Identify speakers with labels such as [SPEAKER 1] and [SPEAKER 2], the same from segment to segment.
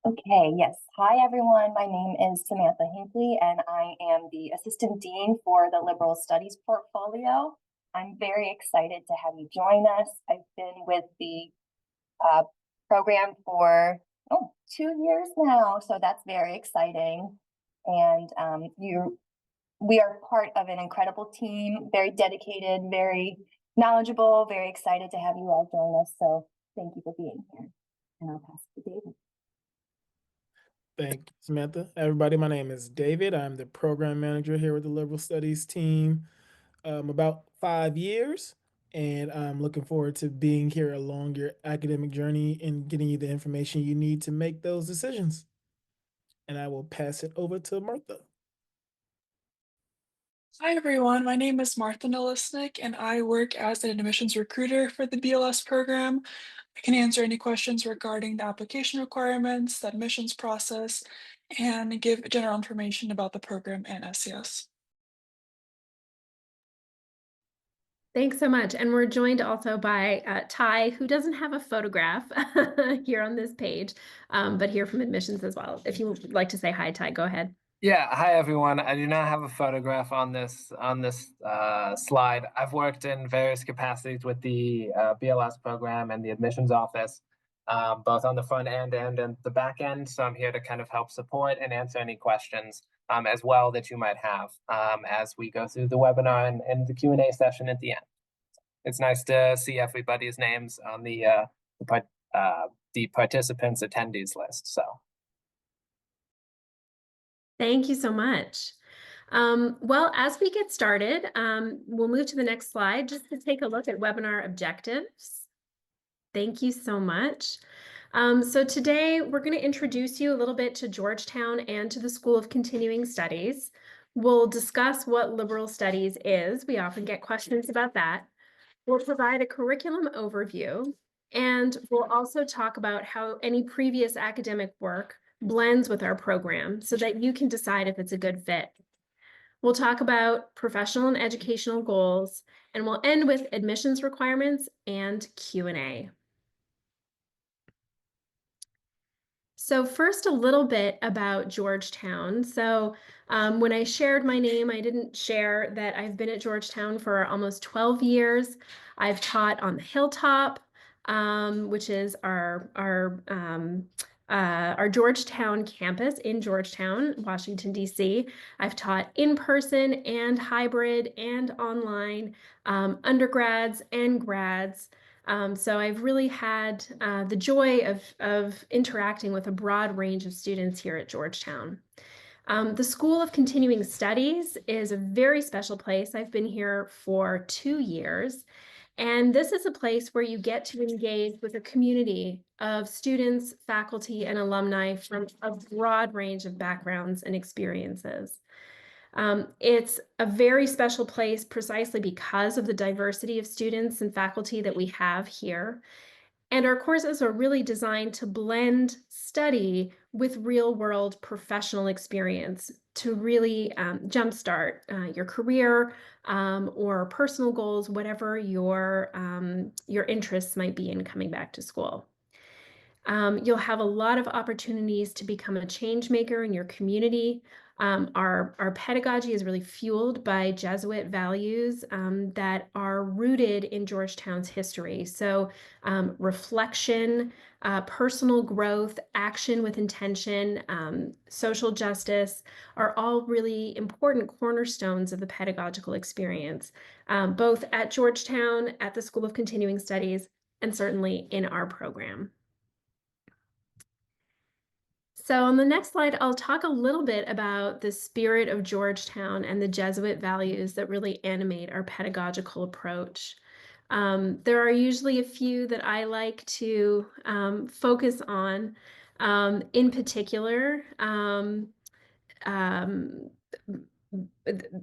[SPEAKER 1] Okay, yes. Hi, everyone. My name is Samantha Hinckley, and I am the Assistant Dean for the Liberal Studies portfolio. I'm very excited to have you join us. I've been with the uh, program for 2 years now, so that's very exciting. And we are part of an incredible team, very dedicated, very knowledgeable, very excited to have you all join us. So thank you for being here. And I'll pass it to David.
[SPEAKER 2] Thank you, Samantha. Everybody, my name is David. I'm the program manager here with the Liberal Studies team. About 5 years, and I'm looking forward to being here along your academic journey and getting you the information you need to make those decisions. And I will pass it over to Martha.
[SPEAKER 3] Hi everyone, my name is Martha Nolisnik and I work as an admissions recruiter for the BLS program. I can answer any questions regarding the application requirements, the admissions process, and give general information about the program and SCS.
[SPEAKER 4] Thanks so much. And we're joined also by Ty, who doesn't have a photograph here on this page, but here from admissions as well. If you would like to say hi, Ty, go ahead.
[SPEAKER 5] Yeah, hi everyone. I do not have a photograph on this slide. I've worked in various capacities with the BLS program and the admissions office, both on the front end and the back end. So I'm here to kind of help support and answer any questions as well that you might have as we go through the webinar and the Q&A session at the end. It's nice to see everybody's names on the participants attendees list. So.
[SPEAKER 4] Thank you so much. Well, as we get started, we'll move to the next slide just to take a look at webinar objectives. Thank you so much. So today we're going to introduce you a little bit to Georgetown and to the School of Continuing Studies. We'll discuss what liberal studies is. We often get questions about that. We'll provide a curriculum overview, and we'll also talk about how any previous academic work blends with our program so that you can decide if it's a good fit. We'll talk about professional and educational goals, and we'll end with admissions requirements and Q&A. So first, a little bit about Georgetown. So when I shared my name, I didn't share that I've been at Georgetown for almost 12 years. I've taught on the Hilltop, which is our Georgetown campus in Georgetown, Washington, D.C. I've taught in person and hybrid and online, undergrads and grads. So I've really had the joy of interacting with a broad range of students here at Georgetown. The School of Continuing Studies is a very special place. I've been here for 2 years, and this is a place where you get to engage with a community of students, faculty, and alumni from a broad range of backgrounds and experiences. It's a very special place precisely because of the diversity of students and faculty that we have here. And our courses are really designed to blend study with real-world professional experience to really jumpstart your career or personal goals, whatever your interests might be in coming back to school. You'll have a lot of opportunities to become a change maker in your community. Our pedagogy is really fueled by Jesuit values that are rooted in Georgetown's history. So reflection, personal growth, action with intention, social justice are all really important cornerstones of the pedagogical experience, both at Georgetown, at the School of Continuing Studies, and certainly in our program. So on the next slide, I'll talk a little bit about the spirit of Georgetown and the Jesuit values that really animate our pedagogical approach. There are usually a few that I like to focus on. In particular,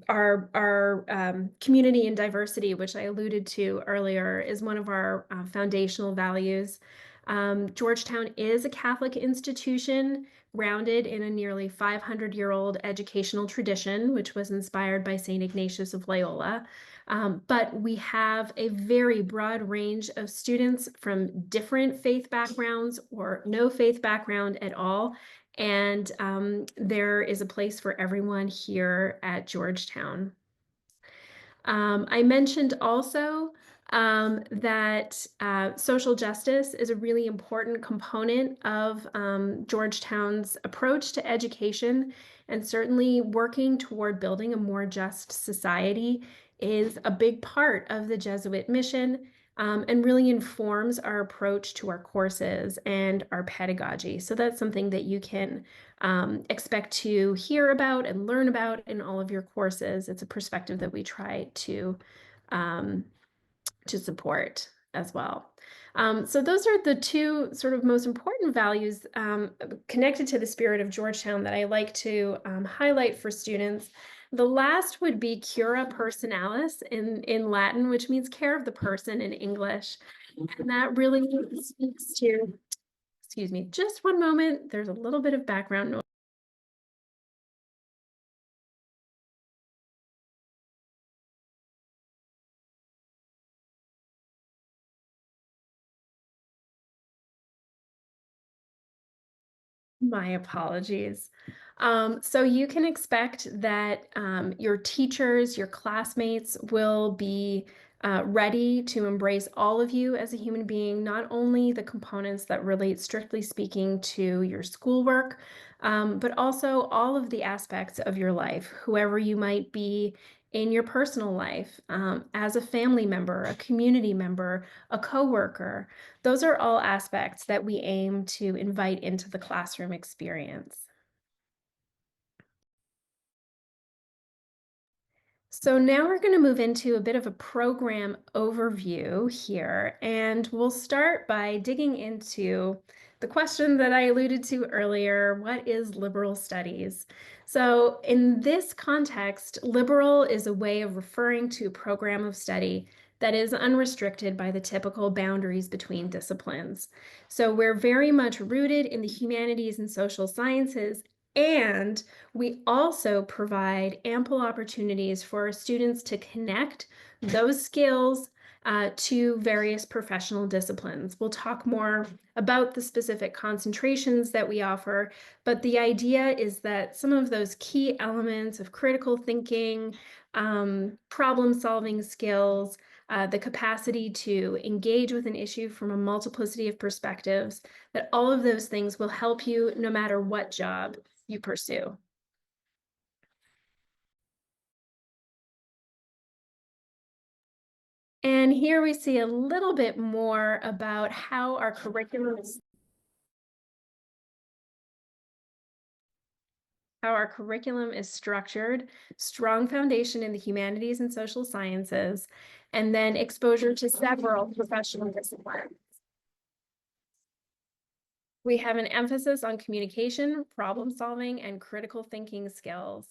[SPEAKER 4] our community and diversity, which I alluded to earlier, is one of our foundational values. Georgetown is a Catholic institution grounded in a nearly 500-year-old educational tradition, which was inspired by St. Ignatius of Loyola. But we have a very broad range of students from different faith backgrounds or no faith background at all. And there is a place for everyone here at Georgetown. I mentioned also that social justice is a really important component of Georgetown's approach to education, and certainly working toward building a more just society is a big part of the Jesuit mission, and really informs our approach to our courses and our pedagogy. So that's something that you can expect to hear about and learn about in all of your courses. It's a perspective that we try to support as well. So those are the two sort of most important values connected to the spirit of Georgetown that I like to highlight for students. The last would be cura personalis in Latin, which means care of the person in English. And that really speaks to, excuse me, just one moment. There's a little bit of background noise. My apologies. So you can expect that your teachers, your classmates will be ready to embrace all of you as a human being, not only the components that relate strictly speaking to your schoolwork, but also all of the aspects of your life, whoever you might be in your personal life, as a family member, a community member, a coworker. Those are all aspects that we aim to invite into the classroom experience. So now we're going to move into a bit of a program overview here, and we'll start by digging into the question that I alluded to earlier: what is liberal studies? So in this context, liberal is a way of referring to a program of study that is unrestricted by the typical boundaries between disciplines. So we're very much rooted in the humanities and social sciences, and we also provide ample opportunities for our students to connect those skills to various professional disciplines. We'll talk more about the specific concentrations that we offer, but the idea is that some of those key elements of critical thinking, problem-solving skills, the capacity to engage with an issue from a multiplicity of perspectives, that all of those things will help you no matter what job you pursue. And here we see a little bit more about how our curriculum is structured: strong foundation in the humanities and social sciences, and then exposure to several professional disciplines. We have an emphasis on communication, problem solving, and critical thinking skills.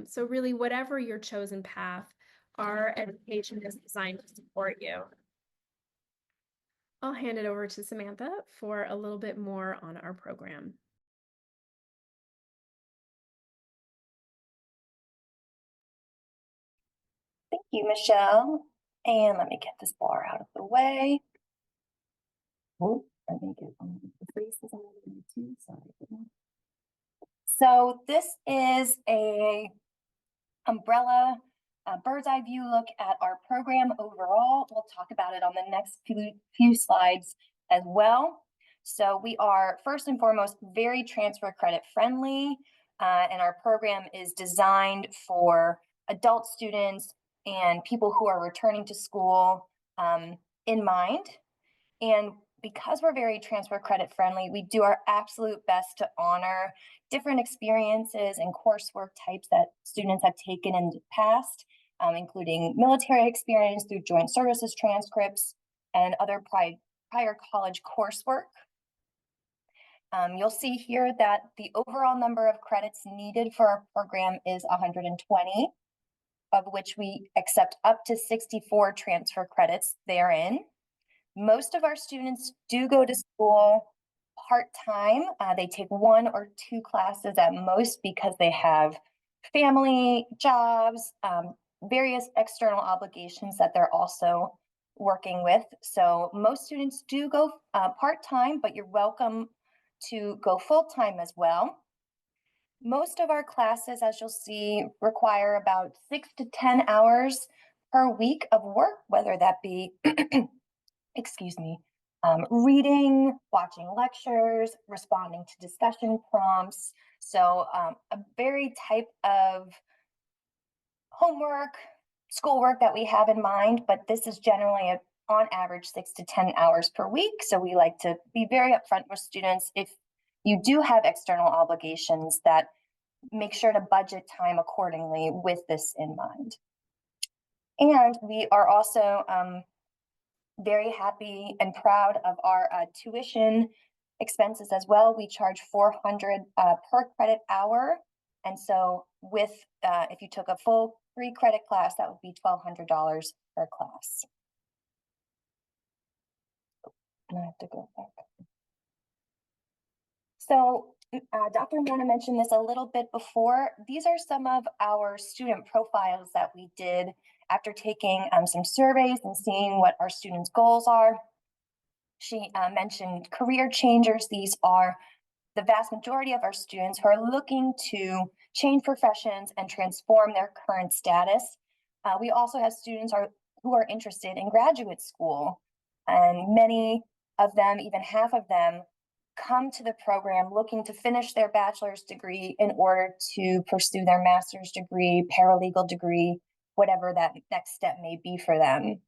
[SPEAKER 4] So really, whatever your chosen path, our education is designed to support you. I'll hand it over to Samantha for a little bit more on our program.
[SPEAKER 1] Thank you, Michelle. And let me get this bar out of the way. Oh, let me get the freezes on too. Sorry. So this is a umbrella, bird's eye view look at our program overall. We'll talk about it on the next few slides as well. So we are first and foremost very transfer credit friendly, and our program is designed for adult students and people who are returning to school in mind. And because we're very transfer credit friendly, we do our absolute best to honor different experiences and coursework types that students have taken in the past, including military experience through joint services transcripts and other prior college coursework. You'll see here that the overall number of credits needed for our program is 120, of which we accept up to 64 transfer credits therein. Most of our students do go to school part-time. They take 1 or 2 classes at most because they have family, jobs, various external obligations that they're also working with. So most students do go part-time, but you're welcome to go full-time as well. Most of our classes, as you'll see, require about 6 to 10 hours per week of work, whether that be, excuse me, reading, watching lectures, responding to discussion prompts. So a very type of homework, schoolwork that we have in mind, but this is generally on average 6 to 10 hours per week. So we like to be very upfront with students. If you do have external obligations, that make sure to budget time accordingly with this in mind. And we are also very happy and proud of our tuition expenses as well. We charge $400 per credit hour. And so with, if you took a full 3-credit class, that would be $1,200 per class. And I have to go back. So Dr. Mona mentioned this a little bit before. These are some of our student profiles that we did after taking some surveys and seeing what our students' goals are. She mentioned career changers. These are the vast majority of our students who are looking to change professions and transform their current status. We also have students who are interested in graduate school, and many of them, even half of them, come to the program looking to finish their bachelor's degree in order to pursue their master's degree, paralegal degree, whatever that next step may be for them.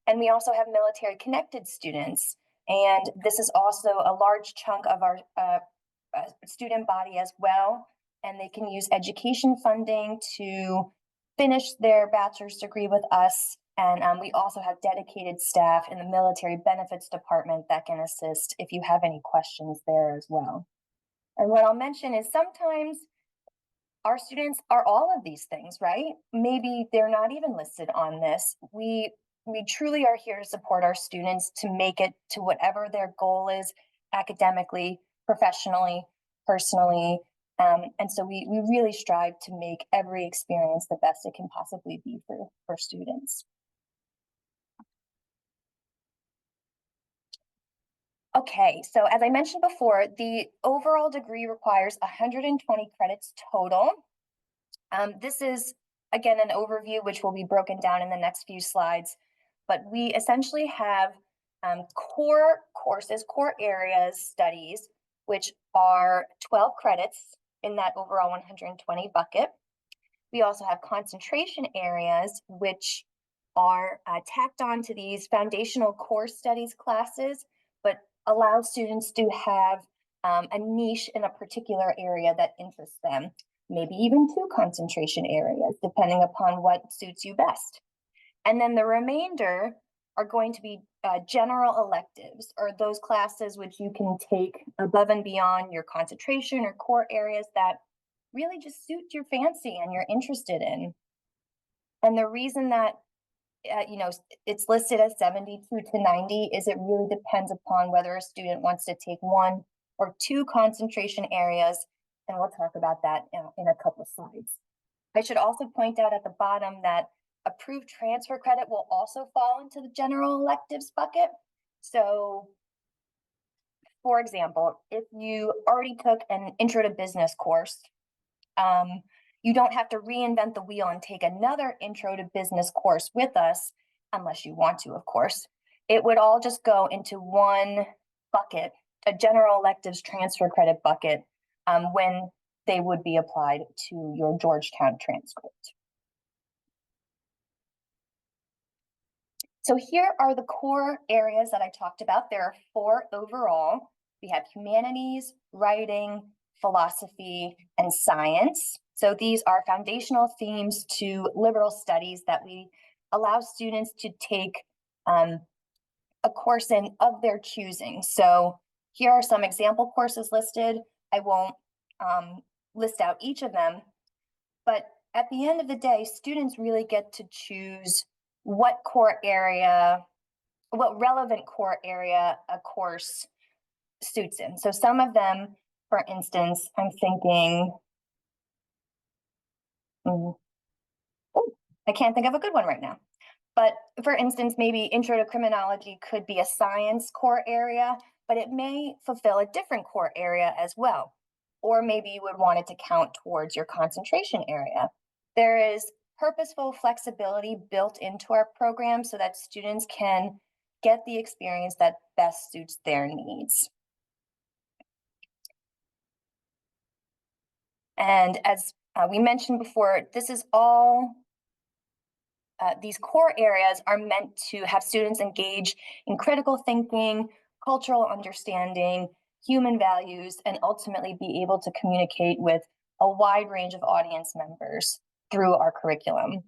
[SPEAKER 1] And we also have military connected students. And this is also a large chunk of our student body as well. And they can use education funding to finish their bachelor's degree with us. And we also have dedicated staff in the military benefits department that can assist if you have any questions there as well. And what I'll mention is sometimes our students are all of these things, right? Maybe they're not even listed on this. We truly are here to support our students to make it to whatever their goal is academically, professionally, personally. And so we really strive to make every experience the best it can possibly be for students. Okay, so as I mentioned before, the overall degree requires 120 credits total. This is, again, an overview which will be broken down in the next few slides, but we essentially have core courses, core areas studies, which are 12 credits in that overall 120 bucket. We also have concentration areas, which are tacked on to these foundational core studies classes, but allow students to have a niche in a particular area that interests them, maybe even 2 concentration areas, depending upon what suits you best. And then the remainder are going to be general electives, or those classes which you can take above and beyond your concentration or core areas that really just suit your fancy and you're interested in. And the reason that it's listed as 72 to 90 is it really depends upon whether a student wants to take 1 or 2 concentration areas, and we'll talk about that in a couple of slides. I should also point out at the bottom that approved transfer credit will also fall into the general electives bucket. So, for example, if you already took an intro to business course, you don't have to reinvent the wheel and take another intro to business course with us, unless you want to, of course. It would all just go into one bucket, a general electives transfer credit bucket, when they would be applied to your Georgetown transcript. So here are the core areas that I talked about. There are 4 overall. We have humanities, writing, philosophy, and science. So these are foundational themes to liberal studies that we allow students to take a course in of their choosing. So here are some example courses listed. I won't list out each of them, but at the end of the day, students really get to choose what relevant core area a course suits in. So some of them, for instance, I'm thinking, I can't think of a good one right now. But for instance, maybe intro to criminology could be a science core area, but it may fulfill a different core area as well. Or maybe you would want it to count towards your concentration area. There is purposeful flexibility built into our program so that students can get the experience that best suits their needs. And as we mentioned before, this is all these core areas are meant to have students engage in critical thinking, cultural understanding, human values, and ultimately be able to communicate with a wide range of audience members through our curriculum.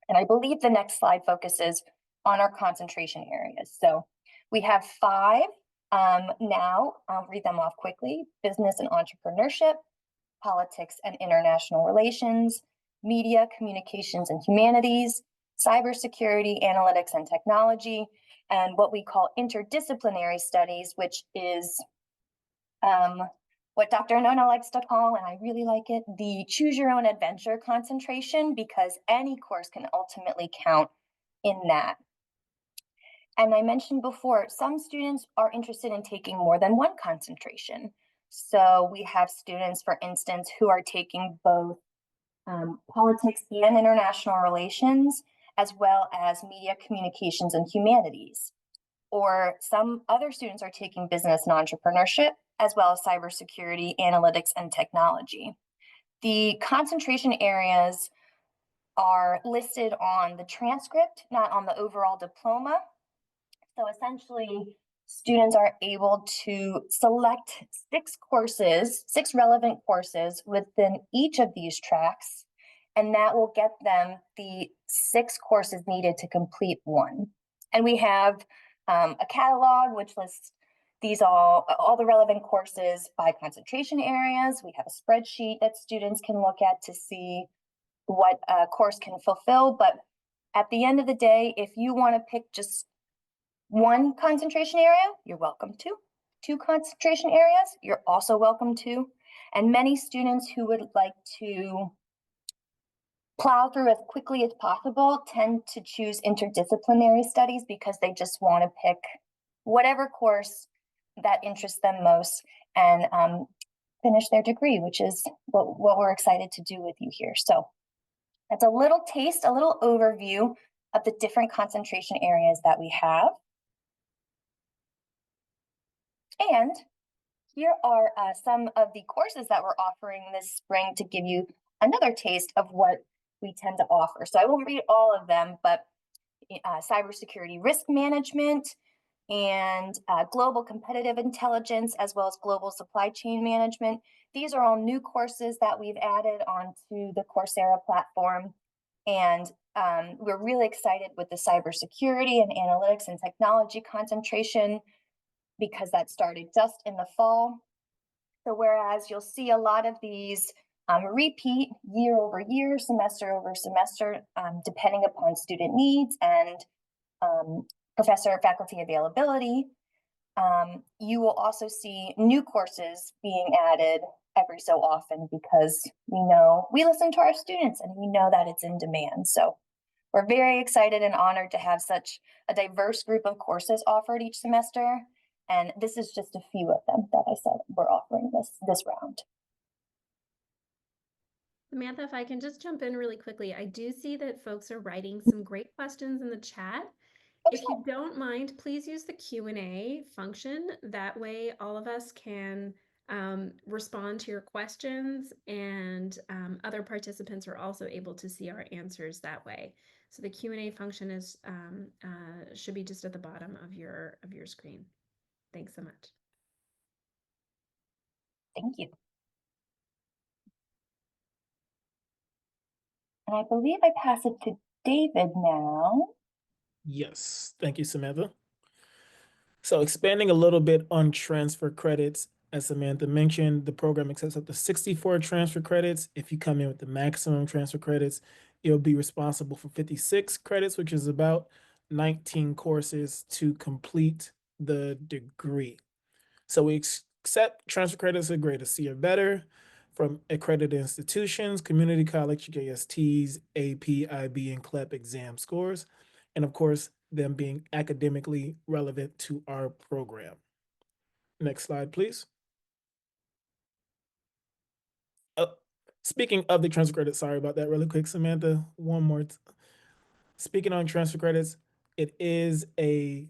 [SPEAKER 1] And I believe the next slide focuses on our concentration areas. So we have 5 now. I'll read them off quickly: business and entrepreneurship, politics and international relations, media, communications and humanities, cybersecurity, analytics and technology, and what we call interdisciplinary studies, which is what Dr. Nona likes to call, and I really like it, the choose your own adventure concentration, because any course can ultimately count in that. And I mentioned before, some students are interested in taking more than one concentration. So we have students, for instance, who are taking both politics and international relations, as well as media, communications, and humanities. Or some other students are taking business and entrepreneurship, as well as cybersecurity, analytics, and technology. The concentration areas are listed on the transcript, not on the overall diploma. So essentially, students are able to select 6 courses, 6 relevant courses within each of these tracks, and that will get them the 6 courses needed to complete one. And we have a catalog which lists these all the relevant courses by concentration areas. We have a spreadsheet that students can look at to see what a course can fulfill. But at the end of the day, if you want to pick just one concentration area, you're welcome to. 2 concentration areas, you're also welcome to. And many students who would like to plow through as quickly as possible tend to choose interdisciplinary studies because they just want to pick whatever course that interests them most and finish their degree, which is what we're excited to do with you here. So that's a little taste, a little overview of the different concentration areas that we have. And here are some of the courses that we're offering this spring to give you another taste of what we tend to offer. So I won't read all of them, but cybersecurity risk management and global competitive intelligence, as well as global supply chain management. These are all new courses that we've added onto the Coursera platform. And we're really excited with the cybersecurity and analytics and technology concentration because that started just in the fall. So whereas you'll see a lot of these repeat year over year, semester over semester, depending upon student needs and professor faculty availability, you will also see new courses being added every so often because we listen to our students and we know that it's in demand. So we're very excited and honored to have such a diverse group of courses offered each semester. And this is just a few of them that I said we're offering this round.
[SPEAKER 4] Samantha, if I can just jump in really quickly, I do see that folks are writing some great questions in the chat. If you don't mind, please use the Q&A function. That way all of us can respond to your questions, and other participants are also able to see our answers that way. So the Q&A function is should be just at the bottom of your screen. Thanks so much.
[SPEAKER 1] Thank you. And I believe I pass it to David now.
[SPEAKER 2] Yes, thank you, Samantha. So expanding a little bit on transfer credits, as Samantha mentioned, the program accepts up to 64 transfer credits. If you come in with the maximum transfer credits, you'll be responsible for 56 credits, which is about 19 courses to complete the degree. So we accept transfer credits a grade of C or better from accredited institutions, community college JSTs, AP, IB, and CLEP exam scores, and of course, them being academically relevant to our program. Next slide, please. Speaking of the transfer credits, sorry about that really quick, Samantha. One more. Speaking on transfer credits, it is a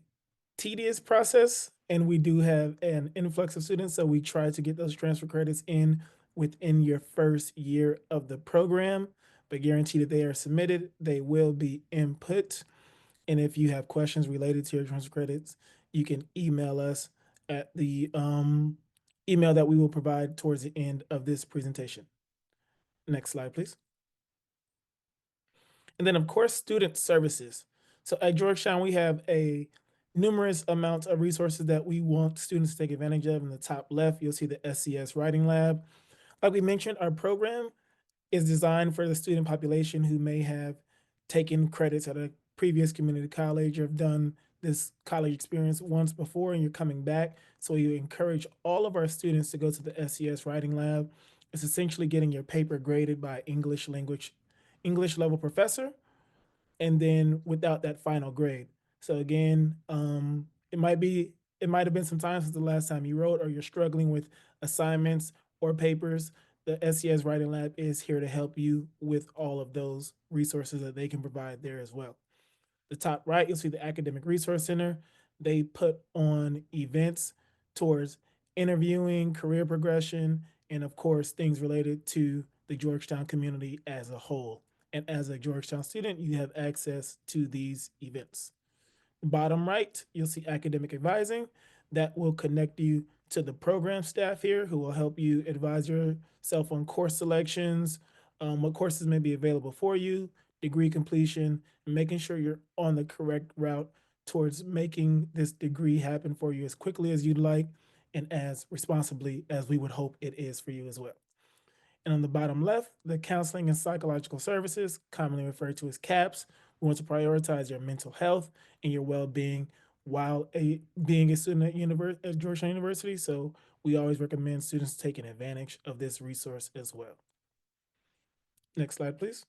[SPEAKER 2] tedious process, and we do have an influx of students, so we try to get those transfer credits in within your first year of the program, but guarantee that they are submitted, they will be input. And if you have questions related to your transfer credits, you can email us at the email that we will provide towards the end of this presentation. Next slide, please. And then, of course, student services. So at Georgetown, we have a numerous amounts of resources that we want students to take advantage of. In the top left, you'll see the SCS Writing Lab. Like we mentioned, our program is designed for the student population who may have taken credits at a previous community college or have done this college experience once before and you're coming back. So we encourage all of our students to go to the SCS Writing Lab. It's essentially getting your paper graded by English level professor, and then without that final grade. So again, it might have been some time since the last time you wrote, or you're struggling with assignments or papers. The SCS Writing Lab is here to help you with all of those resources that they can provide there as well. The top right, you'll see the Academic Resource Center. They put on events towards interviewing, career progression, and of course, things related to the Georgetown community as a whole. And as a Georgetown student, you have access to these events. Bottom right, you'll see academic advising. That will connect you to the program staff here who will help you advise yourself on course selections, what courses may be available for you, degree completion, and making sure you're on the correct route towards making this degree happen for you as quickly as you'd like and as responsibly as we would hope it is for you as well. And on the bottom left, the counseling and psychological services, commonly referred to as CAPS. We want to prioritize your mental health and your well-being while being a student at Georgetown University. So we always recommend students taking advantage of this resource as well. Next slide, please.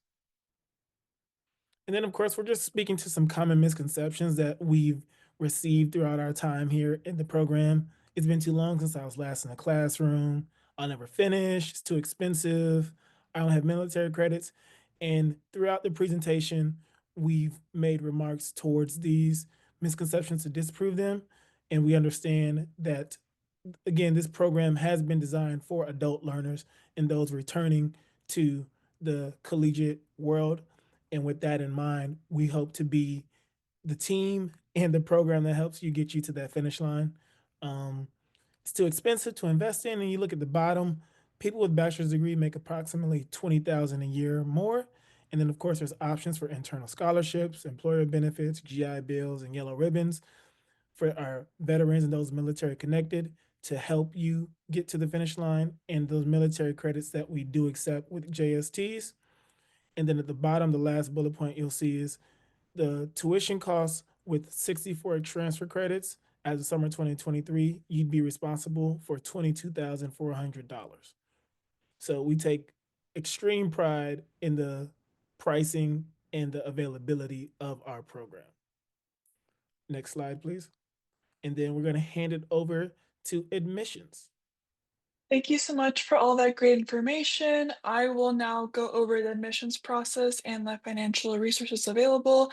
[SPEAKER 2] And then, of course, we're just speaking to some common misconceptions that we've received throughout our time here in the program. It's been too long since I was last in the classroom. I'll never finish. It's too expensive. I don't have military credits. And throughout the presentation, we've made remarks towards these misconceptions to disprove them. And we understand that, again, this program has been designed for adult learners and those returning to the collegiate world. And with that in mind, we hope to be the team and the program that helps you get you to that finish line. It's too expensive to invest in. And you look at the bottom, people with bachelor's degree make approximately $20,000 a year more. And then, of course, there's options for internal scholarships, employer benefits, GI Bills, and yellow ribbons for our veterans and those military connected to help you get to the finish line, and those military credits that we do accept with JSTs. And then at the bottom, the last bullet point you'll see is the tuition costs with 64 transfer credits. As of summer 2023, you'd be responsible for $22,400. So we take extreme pride in the pricing and the availability of our program. Next slide, please. And then we're going to hand it over to admissions.
[SPEAKER 3] Thank you so much for all that great information. I will now go over the admissions process and the financial resources available.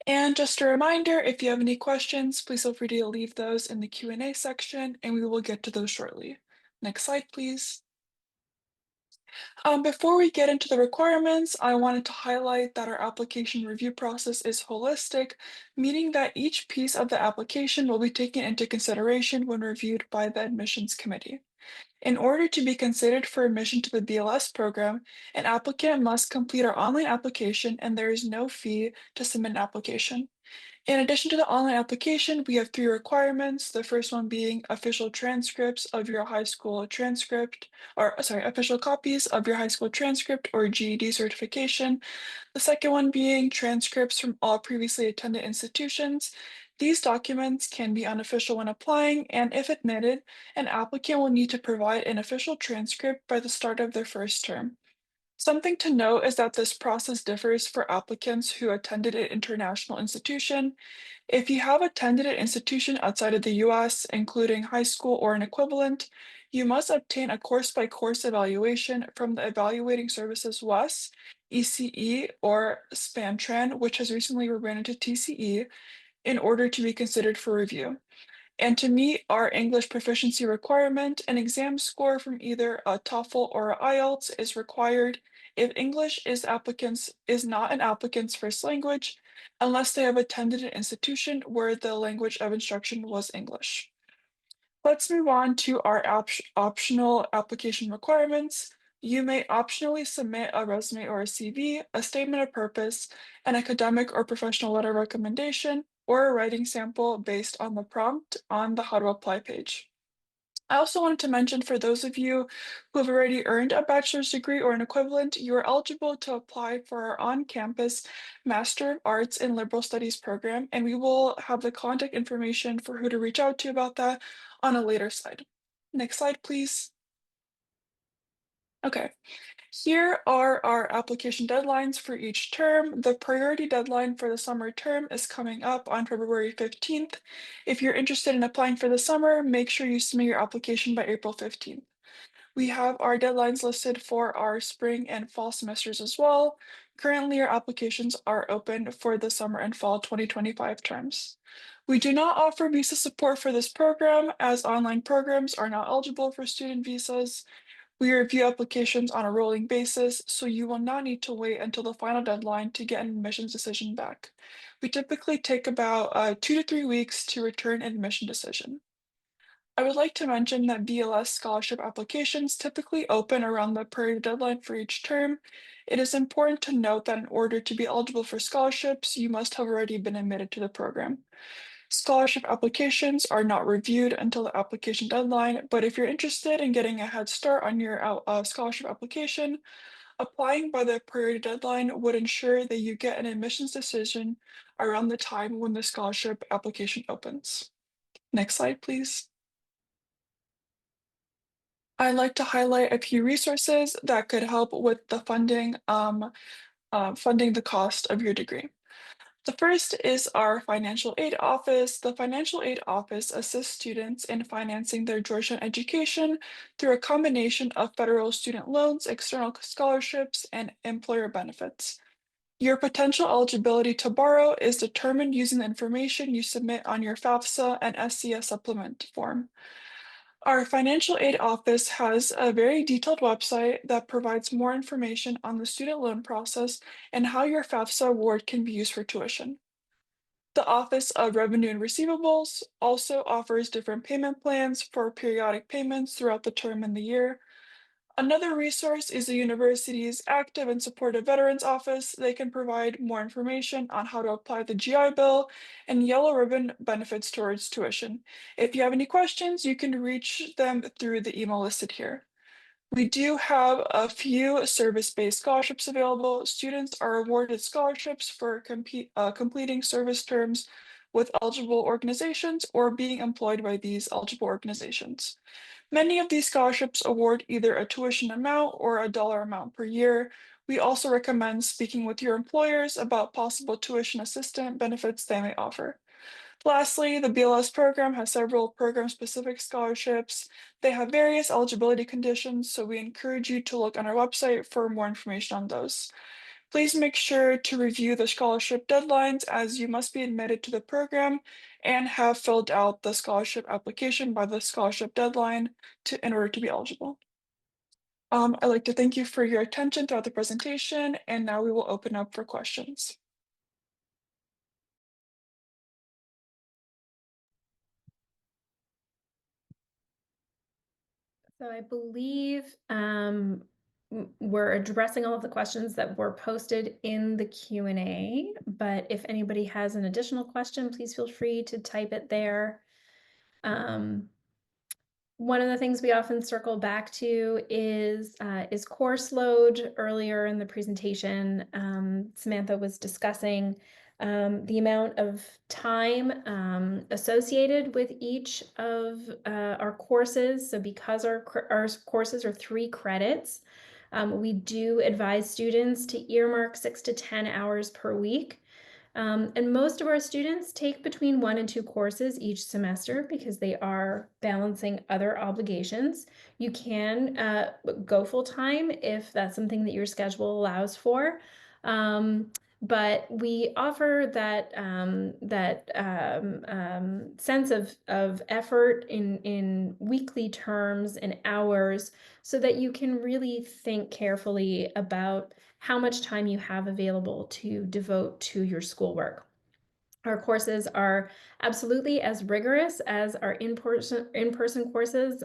[SPEAKER 3] And just a reminder, if you have any questions, please feel free to leave those in the Q&A section, and we will get to those shortly. Next slide, please. Before we get into the requirements, I wanted to highlight that our application review process is holistic, meaning that each piece of the application will be taken into consideration when reviewed by the admissions committee. In order to be considered for admission to the BLS program, an applicant must complete our online application, and there is no fee to submit an application. In addition to the online application, we have 3 requirements. The first one being official transcripts of your high school transcript, or sorry, official copies of your high school transcript or GED certification. The second one being transcripts from all previously attended institutions. These documents can be unofficial when applying, and if admitted, an applicant will need to provide an official transcript by the start of their first term. Something to note is that this process differs for applicants who attended an international institution. If you have attended an institution outside of the US, including high school or an equivalent, you must obtain a course-by-course evaluation from the Evaluating Services WES, ECE, or SpanTran, which has recently rebranded to TCE, in order to be considered for review. And to meet our English proficiency requirement, an exam score from either a TOEFL or a IELTS is required if English is not an applicant's first language, unless they have attended an institution where the language of instruction was English. Let's move on to our optional application requirements. You may optionally submit a resume or a CV, a statement of purpose, an academic or professional letter of recommendation, or a writing sample based on the prompt on the How to Apply page. I also wanted to mention, for those of you who have already earned a bachelor's degree or an equivalent, you are eligible to apply for our on-campus Master of Arts in Liberal Studies program, and we will have the contact information for who to reach out to about that on a later slide. Next slide, please. Okay. Here are our application deadlines for each term. The priority deadline for the summer term is coming up on February 15th. If you're interested in applying for the summer, make sure you submit your application by April 15th. We have our deadlines listed for our spring and fall semesters as well. Currently, our applications are open for the summer and fall 2025 terms. We do not offer visa support for this program, as online programs are not eligible for student visas. We review applications on a rolling basis, so you will not need to wait until the final deadline to get an admissions decision back. We typically take about 2 to 3 weeks to return an admission decision. I would like to mention that BLS scholarship applications typically open around the priority deadline for each term. It is important to note that in order to be eligible for scholarships, you must have already been admitted to the program. Scholarship applications are not reviewed until the application deadline, but if you're interested in getting a head start on your scholarship application, applying by the priority deadline would ensure that you get an admissions decision around the time when the scholarship application opens. Next slide, please. I'd like to highlight a few resources that could help with the funding the cost of your degree. The first is our financial aid office. The financial aid office assists students in financing their Georgetown education through a combination of federal student loans, external scholarships, and employer benefits. Your potential eligibility to borrow is determined using the information you submit on your FAFSA and SCS supplement form. Our financial aid office has a very detailed website that provides more information on the student loan process and how your FAFSA award can be used for tuition. The Office of Revenue and Receivables also offers different payment plans for periodic payments throughout the term and the year. Another resource is the university's Active and Supportive Veterans Office. They can provide more information on how to apply the GI Bill and Yellow Ribbon benefits towards tuition. If you have any questions, you can reach them through the email listed here. We do have a few service-based scholarships available. Students are awarded scholarships for completing service terms with eligible organizations or being employed by these eligible organizations. Many of these scholarships award either a tuition amount or a dollar amount per year. We also recommend speaking with your employers about possible tuition assistance benefits they may offer. Lastly, the BLS program has several program-specific scholarships. They have various eligibility conditions, so we encourage you to look on our website for more information on those. Please make sure to review the scholarship deadlines, as you must be admitted to the program and have filled out the scholarship application by the scholarship deadline in order to be eligible. I'd like to thank you for your attention throughout the presentation, and now we will open up for questions.
[SPEAKER 4] So I believe we're addressing all of the questions that were posted in the Q&A, but if anybody has an additional question, please feel free to type it there. One of the things we often circle back to is course load. Earlier in the presentation, Samantha was discussing The amount of time associated with each of our courses. So because our courses are 3 credits, we do advise students to earmark 6 to 10 hours per week. And most of our students take between 1 and 2 courses each semester because they are balancing other obligations. You can go full-time if that's something that your schedule allows for. But we offer that sense of effort in weekly terms and hours so that you can really think carefully about how much time you have available to devote to your schoolwork. Our courses are absolutely as rigorous as our in-person courses,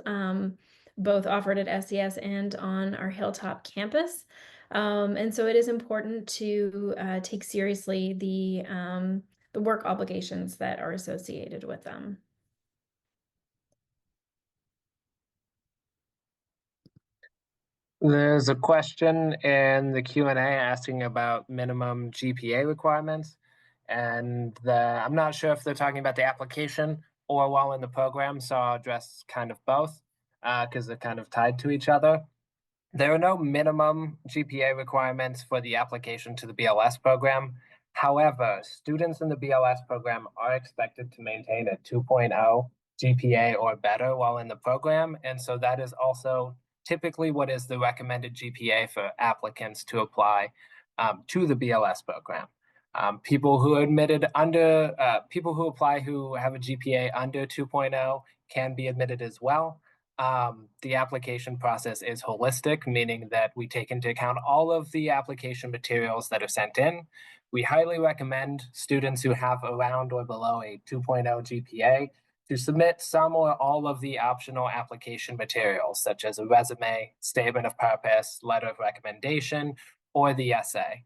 [SPEAKER 4] both offered at SES and on our Hilltop campus. And so it is important to take seriously the work obligations that are associated with them.
[SPEAKER 5] There's a question in the Q&A asking about minimum GPA requirements. And I'm not sure if they're talking about the application or while in the program, so I'll address kind of both because they're kind of tied to each other. There are no minimum GPA requirements for the application to the BLS program. However, students in the BLS program are expected to maintain a 2.0 GPA or better while in the program, and so that is also typically what is the recommended GPA for applicants to apply to the BLS program. People who are admitted under, people who apply who have a GPA under 2.0 can be admitted as well. The application process is holistic, meaning that we take into account all of the application materials that are sent in. We highly recommend students who have around or below a 2.0 GPA to submit some or all of the optional application materials, such as a resume, statement of purpose, letter of recommendation, or the essay.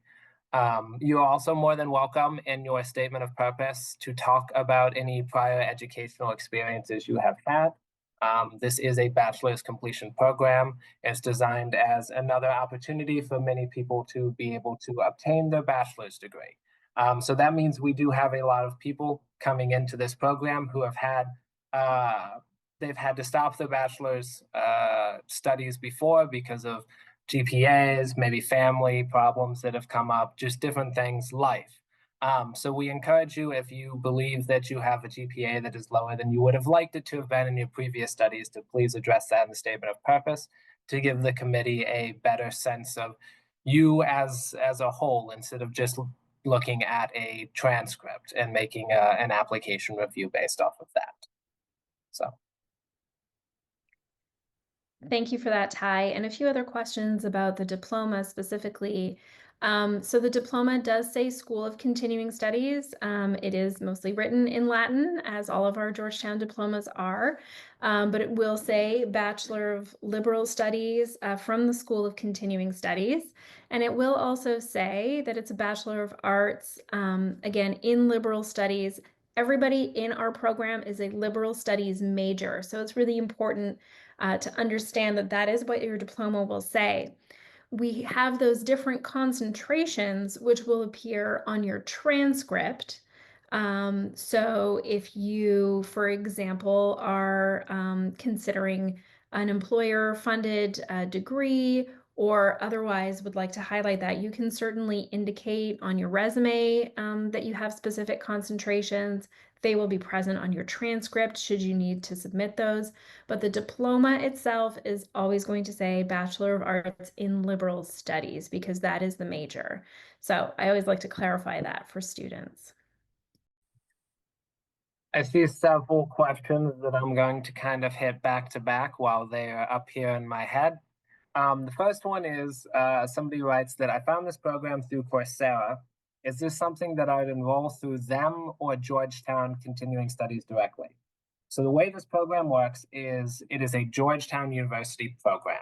[SPEAKER 5] You're also more than welcome in your statement of purpose to talk about any prior educational experiences you have had. This is a bachelor's completion program. It's designed as another opportunity for many people to be able to obtain their bachelor's degree. So that means we do have a lot of people coming into this program who have had, they've had to stop their bachelor's studies before because of GPAs, maybe family problems that have come up, just different things, life. So we encourage you, if you believe that you have a GPA that is lower than you would have liked it to have been in your previous studies, to please address that in the statement of purpose to give the committee a better sense of you as a whole, instead of just looking at a transcript and making an application review based off of that. So.
[SPEAKER 4] Thank you for that, Ty. And a few other questions about the diploma specifically. So the diploma does say School of Continuing Studies. It is mostly written in Latin, as all of our Georgetown diplomas are, but it will say Bachelor of Liberal Studies from the School of Continuing Studies. And it will also say that it's a Bachelor of Arts, again, in Liberal Studies. Everybody in our program is a liberal studies major, so it's really important to understand that that is what your diploma will say. We have those different concentrations which will appear on your transcript. So if you, for example, are considering an employer-funded degree or otherwise would like to highlight that, you can certainly indicate on your resume that you have specific concentrations. They will be present on your transcript should you need to submit those. But the diploma itself is always going to say Bachelor of Arts in Liberal Studies because that is the major. So I always like to clarify that for students.
[SPEAKER 5] I see several questions that I'm going to kind of hit back to back while they're up here in my head. The first one is somebody writes that I found this program through Coursera. Is this something that I'd enroll through them or Georgetown Continuing Studies directly? So the way this program works is it is a Georgetown University program.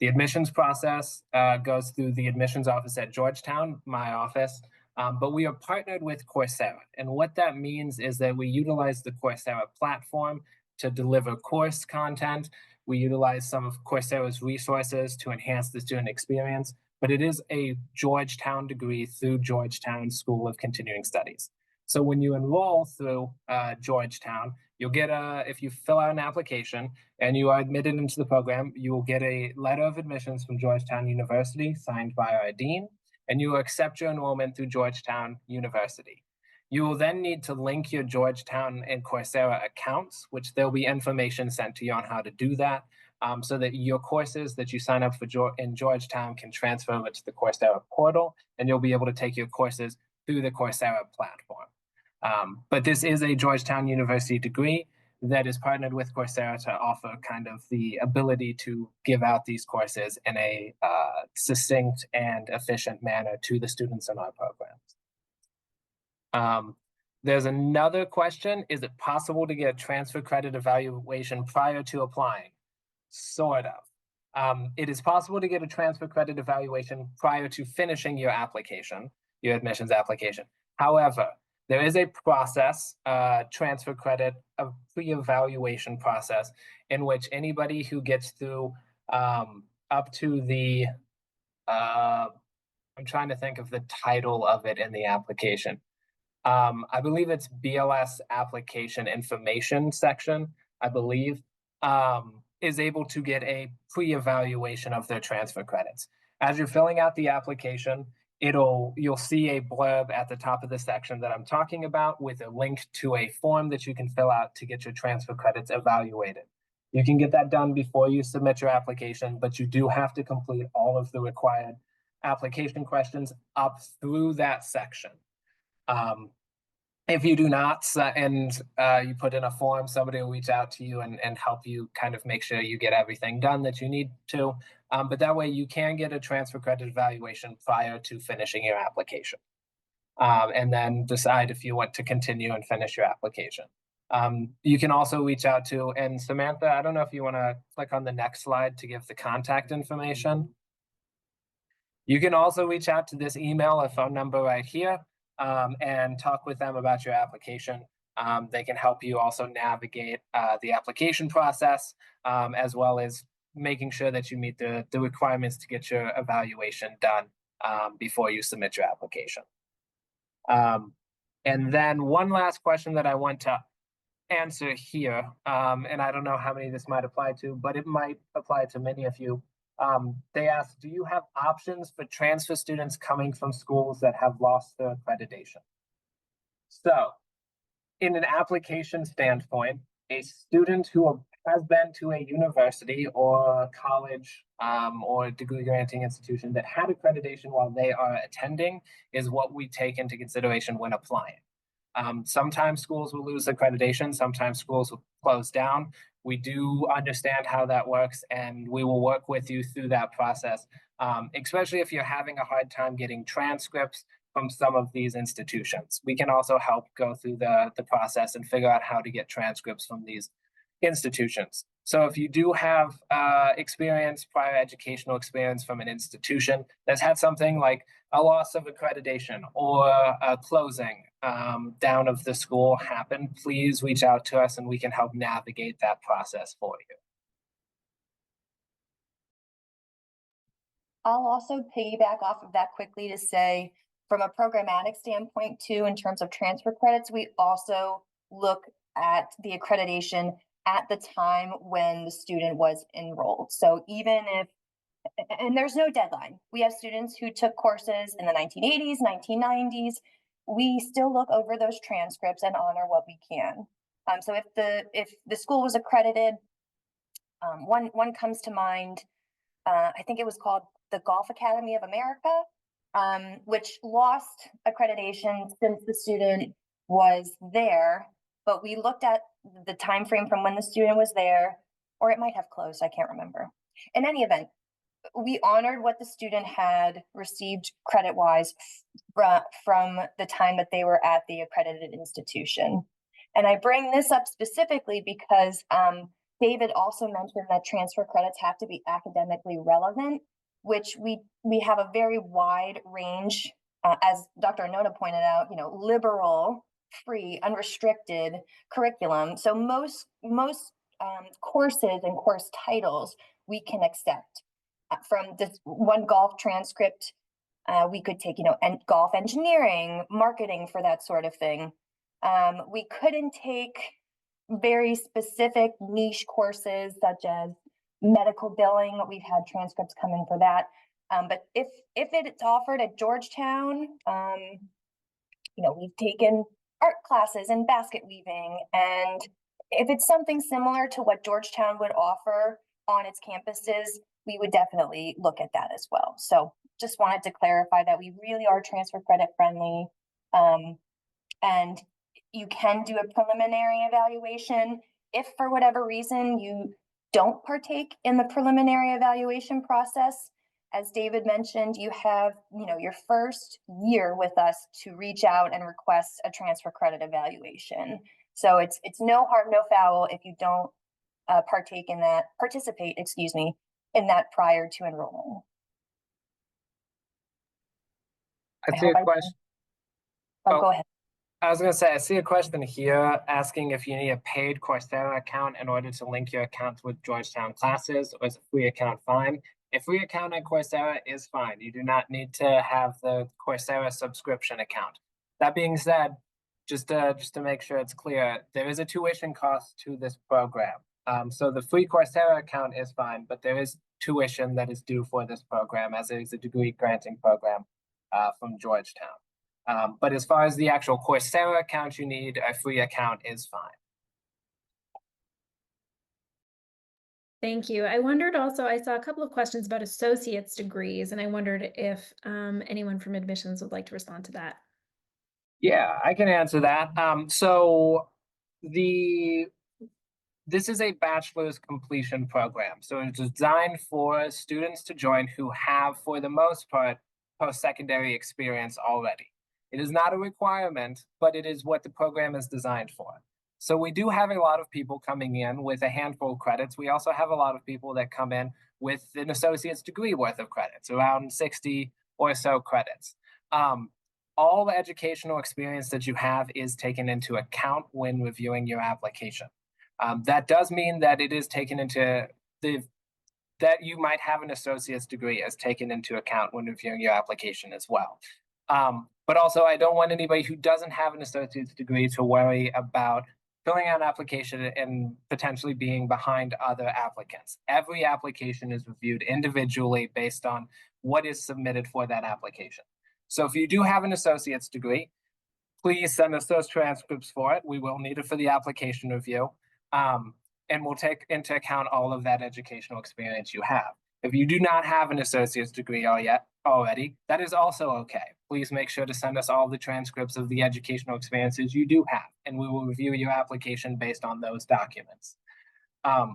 [SPEAKER 5] The admissions process goes through the admissions office at Georgetown, my office, but we are partnered with Coursera. And what that means is that we utilize the Coursera platform to deliver course content. We utilize some of Coursera's resources to enhance the student experience. but it is a Georgetown degree through Georgetown School of Continuing Studies. So when you enroll through Georgetown, you'll get if you fill out an application and you are admitted into the program, you will get a letter of admissions from Georgetown University signed by our dean, and you will accept your enrollment through Georgetown University. You will then need to link your Georgetown and Coursera accounts, which there'll be information sent to you on how to do that, so that your courses that you sign up for in Georgetown can transfer over to the Coursera portal, and you'll be able to take your courses through the Coursera platform. But this is a Georgetown University degree that is partnered with Coursera to offer kind of the ability to give out these courses in a succinct and efficient manner to the students in our programs. There's another question. Is it possible to get a transfer credit evaluation prior to applying? Sort of. It is possible to get a transfer credit evaluation prior to finishing your application, your admissions application. However, there is a process, transfer credit, a pre-evaluation process, in which anybody who gets through up to the, I'm trying to think of the title of it in the application. I believe it's BLS application information section, I believe, is able to get a pre-evaluation of their transfer credits. As you're filling out the application, you'll see a blurb at the top of the section that I'm talking about with a link to a form that you can fill out to get your transfer credits evaluated. You can get that done before you submit your application, but you do have to complete all of the required application questions up through that section. If you do not, and you put in a form, somebody will reach out to you and help you kind of make sure you get everything done that you need to. But that way you can get a transfer credit evaluation prior to finishing your application. And then decide if you want to continue and finish your application. You can also reach out to, and Samantha, I don't know if you want to click on the next slide to give the contact information. You can also reach out to this email or phone number right here. And talk with them about your application. They can help you also navigate the application process, as well as making sure that you meet the requirements to get your evaluation done before you submit your application. And then one last question that I want to answer here, and I don't know how many this might apply to, but it might apply to many of you. They asked, do you have options for transfer students coming from schools that have lost their accreditation? So, in an application standpoint, a student who has been to a university or a college or degree granting institution that had accreditation while they are attending is what we take into consideration when applying. Sometimes schools will lose accreditation, sometimes schools will close down. We do understand how that works, and we will work with you through that process, especially if you're having a hard time getting transcripts from some of these institutions. We can also help go through the process and figure out how to get transcripts from these institutions. So if you do have prior educational experience from an institution that's had something like a loss of accreditation or a closing down of the school happen, please reach out to us and we can help navigate that process for you.
[SPEAKER 1] I'll also piggyback off of that quickly to say, from a programmatic standpoint too, in terms of transfer credits, we also look at the accreditation at the time when the student was enrolled. So even if, and there's no deadline, we have students who took courses in the 1980s, 1990s, we still look over those transcripts and honor what we can. So if the school was accredited, one comes to mind, I think it was called the Golf Academy of America, which lost accreditation since the student was there, but we looked at the time frame from when the student was there, or it might have closed, I can't remember. In any event, we honored what the student had received credit-wise from the time that they were at the accredited institution. And I bring this up specifically because David also mentioned that transfer credits have to be academically relevant, which we have a very wide range, as Dr. Anona pointed out, liberal, free, unrestricted curriculum. So most courses and course titles we can accept. from this one golf transcript, we could take, and golf engineering, marketing for that sort of thing. We couldn't take very specific niche courses such as medical billing. We've had transcripts come in for that. But if it's offered at Georgetown, we've taken art classes and basket weaving. And if it's something similar to what Georgetown would offer on its campuses, we would definitely look at that as well. So just wanted to clarify that we really are transfer credit friendly. And you can do a preliminary evaluation. If for whatever reason you don't partake in the preliminary evaluation process, as David mentioned, you have, your first year with us to reach out and request a transfer credit evaluation. So it's no harm, no foul if you don't participate in that prior to enrolling.
[SPEAKER 5] I see a question.
[SPEAKER 1] Go ahead.
[SPEAKER 5] I was going to say, I see a question here asking if you need a paid Coursera account in order to link your account with Georgetown classes, or is a free account fine? A free account at Coursera is fine. You do not need to have the Coursera subscription account. That being said, just to make sure it's clear, there is a tuition cost to this program. So the free Coursera account is fine, but there is tuition that is due for this program, as it is a degree granting program from Georgetown. But as far as the actual Coursera account you need, a free account is fine.
[SPEAKER 4] Thank you. I wondered also, I saw a couple of questions about associate's degrees, and I wondered if anyone from admissions would like to respond to that.
[SPEAKER 5] Yeah, I can answer that. So this is a bachelor's completion program. So it's designed for students to join who have, for the most part, post-secondary experience already. It is not a requirement, but it is what the program is designed for. So we do have a lot of people coming in with a handful of credits. We also have a lot of people that come in with an associate's degree worth of credits, around 60 or so credits. All the educational experience that you have is taken into account when reviewing your application. That does mean that it is taken into that you might have an associate's degree as taken into account when reviewing your application as well. But also, I don't want anybody who doesn't have an associate's degree to worry about filling out an application and potentially being behind other applicants. Every application is reviewed individually based on what is submitted for that application. So if you do have an associate's degree, please send us those transcripts for it. We will need it for the application review. And we'll take into account all of that educational experience you have. If you do not have an associate's degree already, that is also okay. Please make sure to send us all the transcripts of the educational experiences you do have, and we will review your application based on those documents. I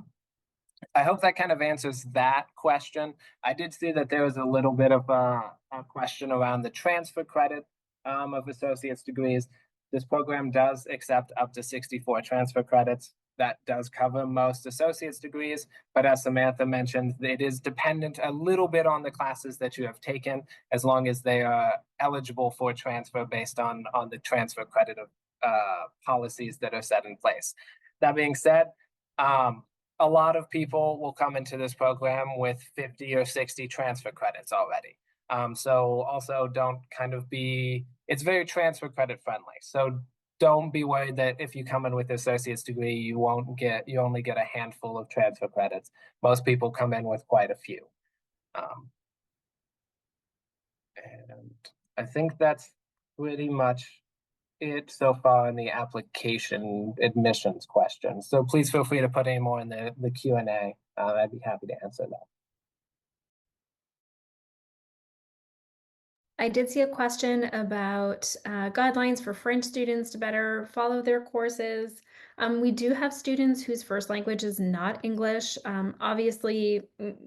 [SPEAKER 5] hope that kind of answers that question. I did see that there was a little bit of a question around the transfer credit of associate's degrees. This program does accept up to 64 transfer credits. That does cover most associate's degrees, but as Samantha mentioned, it is dependent a little bit on the classes that you have taken, as long as they are eligible for transfer based on the transfer credit of policies that are set in place. That being said, a lot of people will come into this program with 50 or 60 transfer credits already. So also don't it's very transfer credit friendly. So don't be worried that if you come in with an associate's degree, you only get a handful of transfer credits. Most people come in with quite a few. And I think that's pretty much it so far in the application admissions questions. So please feel free to put any more in the Q&A. I'd be happy to answer that.
[SPEAKER 4] I did see a question about guidelines for French students to better follow their courses. We do have students whose first language is not English. Obviously,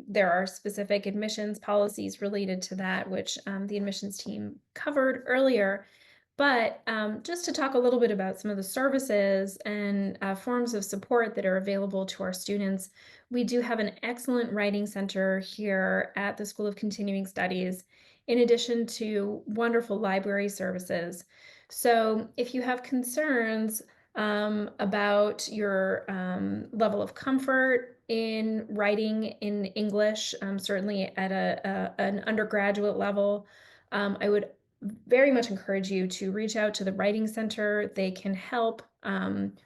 [SPEAKER 4] there are specific admissions policies related to that, which the admissions team covered earlier. But just to talk a little bit about some of the services and forms of support that are available to our students, we do have an excellent writing center here at the School of Continuing Studies, in addition to wonderful library services. So if you have concerns about your level of comfort in writing in English, certainly at an undergraduate level, I would very much encourage you to reach out to the Writing Center. They can help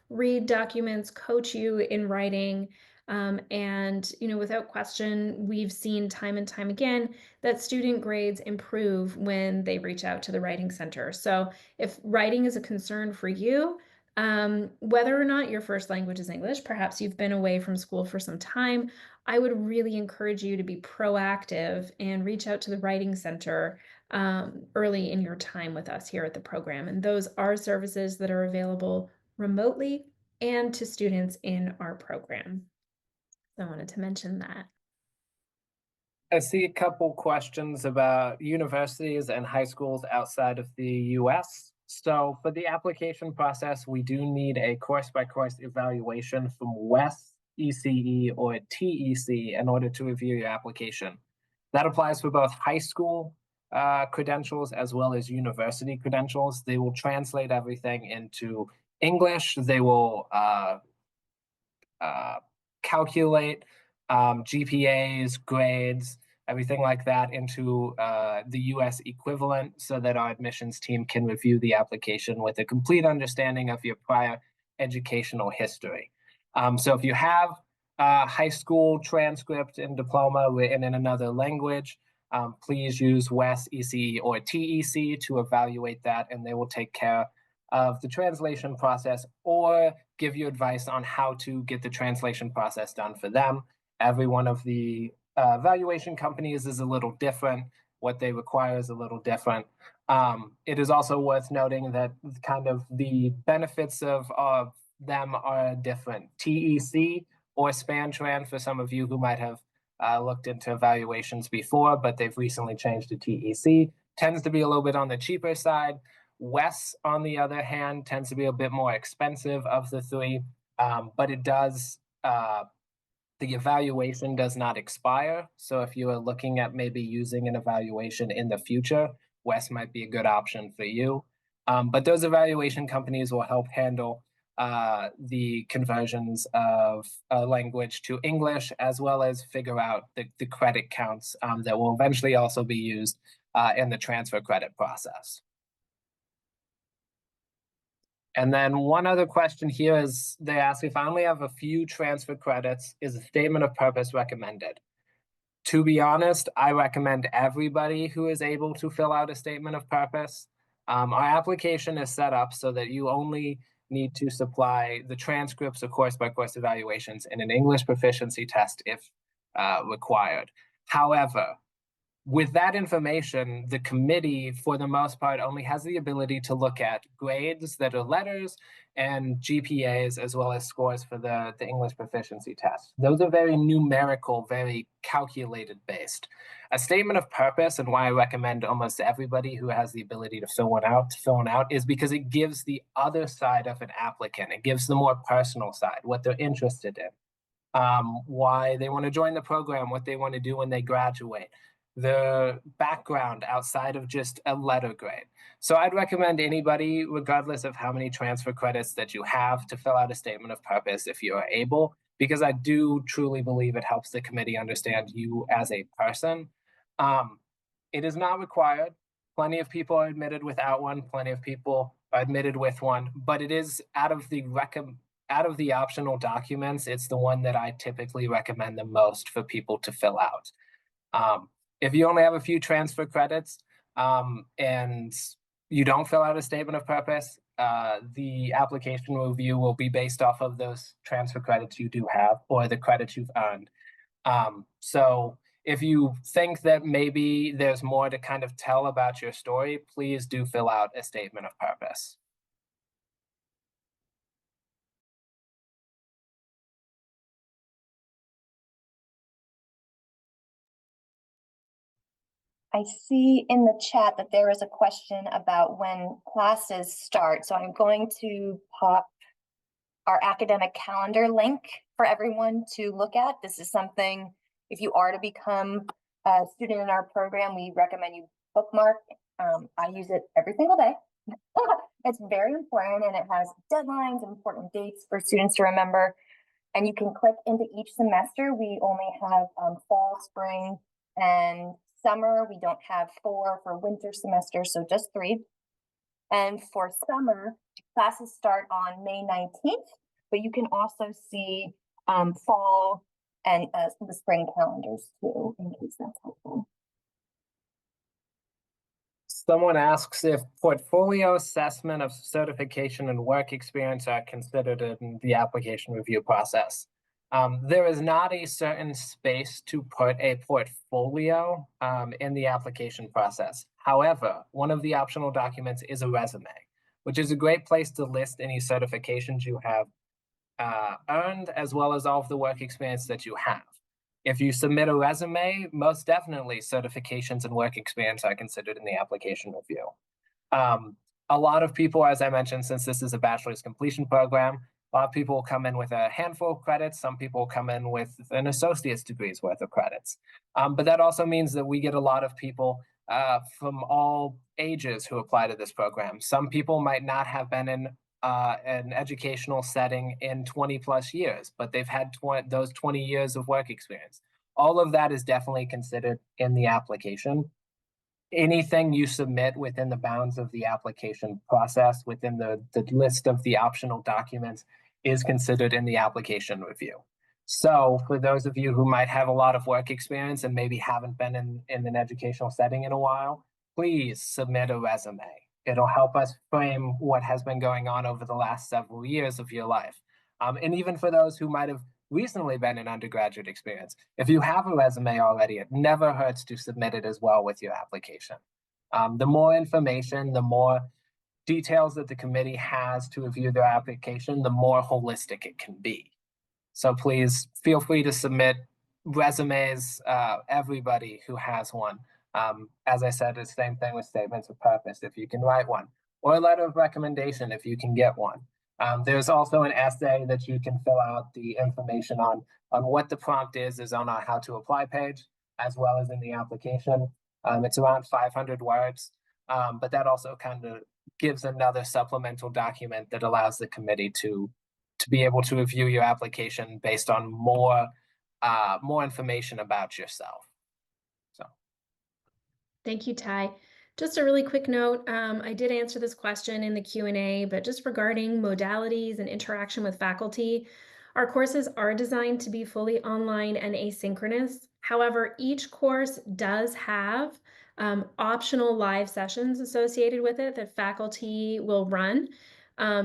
[SPEAKER 4] read documents, coach you in writing. And, without question, we've seen time and time again that student grades improve when they reach out to the Writing Center. So if writing is a concern for you, whether or not your first language is English, perhaps you've been away from school for some time, I would really encourage you to be proactive and reach out to the Writing Center early in your time with us here at the program. And those are services that are available remotely and to students in our program. So I wanted to mention that.
[SPEAKER 5] I see a couple questions about universities and high schools outside of the US. So for the application process, we do need a course-by-course evaluation from WES, ECE, or TEC in order to review your application. That applies for both high school credentials as well as university credentials. They will translate everything into English. They will calculate GPAs, grades, everything like that into the US equivalent so that our admissions team can review the application with a complete understanding of your prior educational history. So if you have a high school transcript and diploma written in another language, please use WES, ECE, or TEC to evaluate that, and they will take care of the translation process or give you advice on how to get the translation process done for them. Every one of the evaluation companies is a little different. What they require is a little different. It is also worth noting that kind of the benefits of them are different. TEC or SpanTran, for some of you who might have looked into evaluations before, but they've recently changed to TEC, tends to be a little bit on the cheaper side. WES, on the other hand, tends to be a bit more expensive of the three, but it does, the evaluation does not expire. So if you are looking at maybe using an evaluation in the future, WES might be a good option for you. But those evaluation companies will help handle the conversions of language to English, as well as figure out the credit counts that will eventually also be used in the transfer credit process. And then one other question here is they ask if I only have a few transfer credits, is a statement of purpose recommended? To be honest, I recommend everybody who is able to fill out a statement of purpose. Our application is set up so that you only need to supply the transcripts of course-by-course evaluations and an English proficiency test if required. However, with that information, the committee, for the most part, only has the ability to look at grades that are letters and GPAs, as well as scores for the English proficiency test. Those are very numerical, very calculated based. A statement of purpose, and why I recommend almost everybody who has the ability to fill one out, is because it gives the other side of an applicant. It gives the more personal side, what they're interested in, why they want to join the program, what they want to do when they graduate, the background outside of just a letter grade. So I'd recommend anybody, regardless of how many transfer credits that you have, to fill out a statement of purpose if you are able, because I do truly believe it helps the committee understand you as a person. It is not required. Plenty of people are admitted without one. Plenty of people are admitted with one, but it is out of the optional documents, it's the one that I typically recommend the most for people to fill out. If you only have a few transfer credits and you don't fill out a statement of purpose, the application review will be based off of those transfer credits you do have or the credits you've earned. So if you think that maybe there's more to kind of tell about your story, please do fill out a statement of purpose.
[SPEAKER 1] I see in the chat that there is a question about when classes start. So I'm going to pop our academic calendar link for everyone to look at. This is something, if you are to become a student in our program, we recommend you bookmark. I use it every single day. It's very important, and it has deadlines and important dates for students to remember. And you can click into each semester. We only have fall, spring, and summer. We don't have 4 for winter semester, so just 3. And for summer, classes start on May 19th, but you can also see fall and the spring calendars too, in case that's helpful.
[SPEAKER 5] Someone asks if portfolio assessment of certification and work experience are considered in the application review process. There is not a certain space to put a portfolio in the application process. However, one of the optional documents is a resume, which is a great place to list any certifications you have earned, as well as all of the work experience that you have. If you submit a resume, most definitely certifications and work experience are considered in the application review. A lot of people, as I mentioned, since this is a bachelor's completion program, a lot of people will come in with a handful of credits. Some people will come in with an associate's degree's worth of credits. But that also means that we get a lot of people from all ages who apply to this program. Some people might not have been in an educational setting in 20 plus years, but they've had those 20 years of work experience. All of that is definitely considered in the application. Anything you submit within the bounds of the application process, within the list of the optional documents, is considered in the application review. So for those of you who might have a lot of work experience and maybe haven't been in an educational setting in a while, please submit a resume. It'll help us frame what has been going on over the last several years of your life. And even for those who might have recently been in undergraduate experience, if you have a resume already, it never hurts to submit it as well with your application. The more information, the more details that the committee has to review their application, the more holistic it can be. So please feel free to submit resumes, everybody who has one. As I said, it's the same thing with statements of purpose, if you can write one, or a letter of recommendation, if you can get one. There's also an essay that you can fill out the information on what the prompt is on our how to apply page, as well as in the application. It's around 500 words, but that also kind of gives another supplemental document that allows the committee to be able to review your application based on more information about yourself.
[SPEAKER 4] Thank you, Ty. Just a really quick note, I did answer this question in the Q&A, but just regarding modalities and interaction with faculty, our courses are designed to be fully online and asynchronous. However, each course does have optional live sessions associated with it that faculty will run.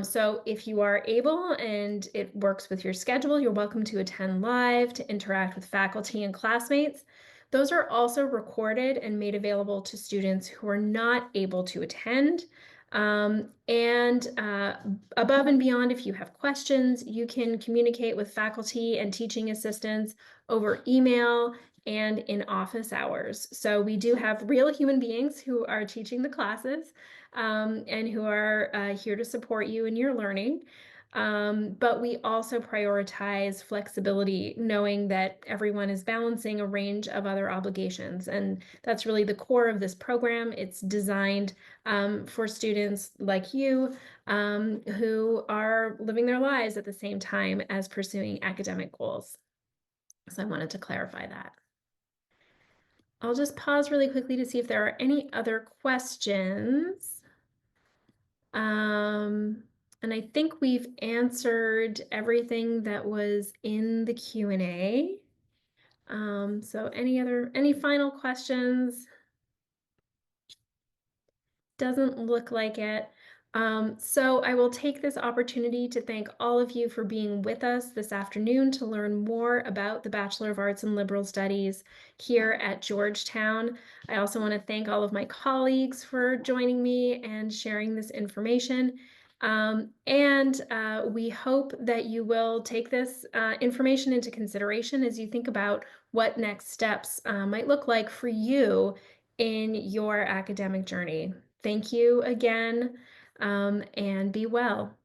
[SPEAKER 4] So if you are able and it works with your schedule, you're welcome to attend live to interact with faculty and classmates. Those are also recorded and made available to students who are not able to attend. Above and beyond, if you have questions, you can communicate with faculty and teaching assistants over email and in office hours. So we do have real human beings who are teaching the classes and who are here to support you in your learning. But we also prioritize flexibility, knowing that everyone is balancing a range of other obligations. And that's really the core of this program. It's designed for students like you who are living their lives at the same time as pursuing academic goals. So I wanted to clarify that. I'll just pause really quickly to see if there are any other questions. And I think we've answered everything that was in the Q&A. So any final questions? Doesn't look like it. So I will take this opportunity to thank all of you for being with us this afternoon to learn more about the Bachelor of Arts in Liberal Studies here at Georgetown. I also want to thank all of my colleagues for joining me and sharing this information. We hope that you will take this information into consideration as you think about what next steps might look like for you in your academic journey. Thank you again, and be well.